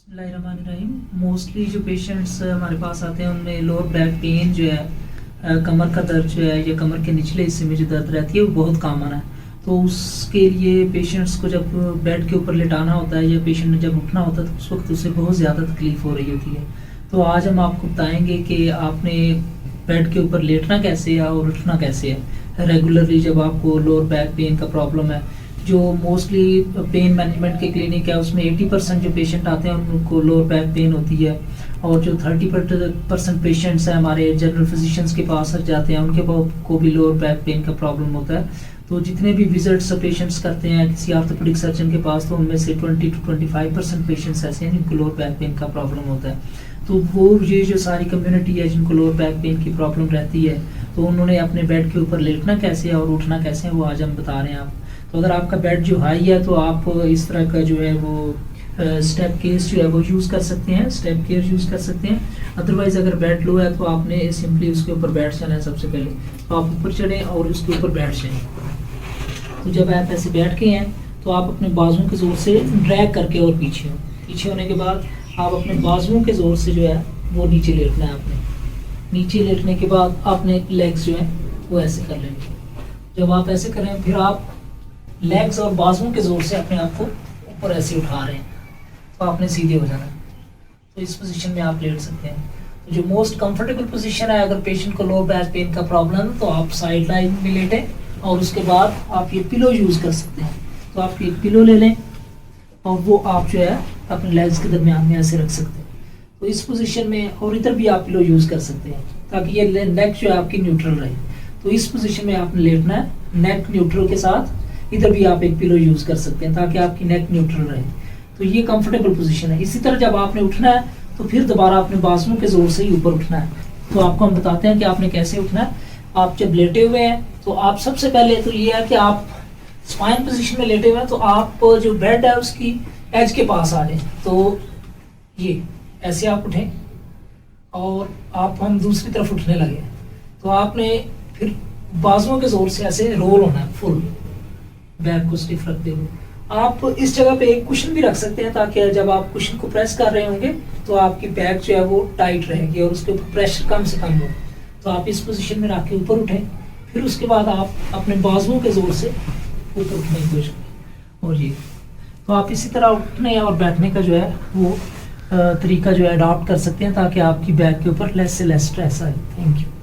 बिस्मिल्लाहिर्रहमानिर्रहीम। मोस्टली जो पेशेंट्स हमारे पास आते हैं उनमें लोअर बैक पेन जो है, कमर का दर्द जो है या कमर के निचले हिस्से में जो दर्द रहती है वो बहुत कॉमन है। तो उसके लिए पेशेंट्स को जब बेड के ऊपर लेटाना होता है या पेशेंट ने जब उठना होता है तो उस वक्त उसे बहुत ज़्यादा तकलीफ़ हो रही होती है। तो आज हम आपको बताएंगे कि आपने बेड के ऊपर लेटना कैसे है और उठना कैसे है। रेगुलरली जब आपको लोअर बैक पेन का प्रॉब्लम है, जो मोस्टली पेन मैनेजमेंट के क्लिनिक है उसमें 80% जो पेशेंट आते हैं उनको लोअर बैक पेन होती है, और जो 30% पेशेंट्स हैं हमारे जनरल फिजिशियंस के पास जाते हैं उनके को भी लोअर बैक पेन का प्रॉब्लम होता है। तो जितने भी विजिट्स पेशेंट्स करते हैं किसी ऑर्थोपेडिक सर्जन के पास, तो उनमें से 20 to 25% पेशेंट्स ऐसे हैं जिनको लोअर बैक पेन का प्रॉब्लम होता है। तो वो ये जो सारी कम्युनिटी है जिनको लोअर बैक पेन की प्रॉब्लम रहती है, तो उन्होंने अपने बेड के ऊपर लेटना कैसे है और उठना कैसे है वो आज हम बता रहे हैं आप। तो अगर आपका बेड जो हाई है तो आप इस तरह का जो है वो स्टेप केस जो है वो यूज़ कर सकते हैं, स्टेप केयर यूज़ कर सकते हैं। अदरवाइज़ अगर बेड लो है तो आपने सिंपली उसके ऊपर बैठ जाना है। सबसे पहले तो आप ऊपर चढ़ें और उसके ऊपर बैठ जाएं। तो जब आप ऐसे बैठ के हैं तो आप अपने बाजुओं के ज़ोर से ड्रैग करके और पीछे होने के बाद आप अपने बाजुओं के ज़ोर से जो है वो नीचे लेटना है। आपने नीचे लेटने के बाद आपने लेग्स जो है वो ऐसे कर लेंगे। जब आप ऐसे करें फिर आप लेग्स और बाजुओं के ज़ोर से अपने आप को ऊपर ऐसे उठा रहे हैं, तो आपने सीधे हो जाना है। तो इस पोजीशन में आप लेट सकते हैं। तो जो मोस्ट कंफर्टेबल पोजीशन है, अगर पेशेंट को लोअर बैक पेन का प्रॉब्लम है तो आप साइड लाइन में लेटें और उसके बाद आप ये पिलो यूज़ कर सकते हैं। तो आप एक पिलो ले लें और वो आप जो है अपने लेग्स के दरमियान में ऐसे रख सकते हैं। तो इस पोजीशन में और इधर भी आप पिलो यूज़ कर सकते हैं ताकि ये नेक जो है आपकी न्यूट्रल रहे। तो इस पोजीशन में आपने लेटना है, नेक न्यूट्रल के साथ। इधर भी आप एक पिलो यूज़ कर सकते हैं ताकि आपकी नेक न्यूट्रल रहे। तो ये कंफर्टेबल पोजीशन है। इसी तरह जब आपने उठना है तो फिर दोबारा अपने बाजुओं के ज़ोर से ही ऊपर उठना है। तो आपको हम बताते हैं कि आपने कैसे उठना है। आप जब लेटे हुए हैं तो आप सबसे पहले तो ये है कि आप स्पाइन पोजीशन में लेटे हुए हैं, तो आप जो बेड है उसकी एज के पास आ जाएं। तो ये ऐसे आप उठें और हम दूसरी तरफ उठने लगे। तो आपने फिर बाजुओं के ज़ोर से ऐसे रोल होना है, फुल बैक को स्टिफ रखते हुए। आप इस जगह पे एक कुशन भी रख सकते हैं ताकि जब आप कुशन को प्रेस कर रहे होंगे तो आपकी बैक जो है वो टाइट रहेगी और उसके ऊपर प्रेशर कम से कम हो। तो आप इस पोजीशन में रख के ऊपर उठें, फिर उसके बाद आप अपने बाजुओं के ज़ोर से ऊपर उठने की कोशिश करें। और ये तो आप इसी तरह उठने और बैठने का जो है वो तरीका जो है अडॉप्ट कर सकते हैं ताकि आपकी बैक के ऊपर लेस से लेस स्ट्रेस आए। Thank you.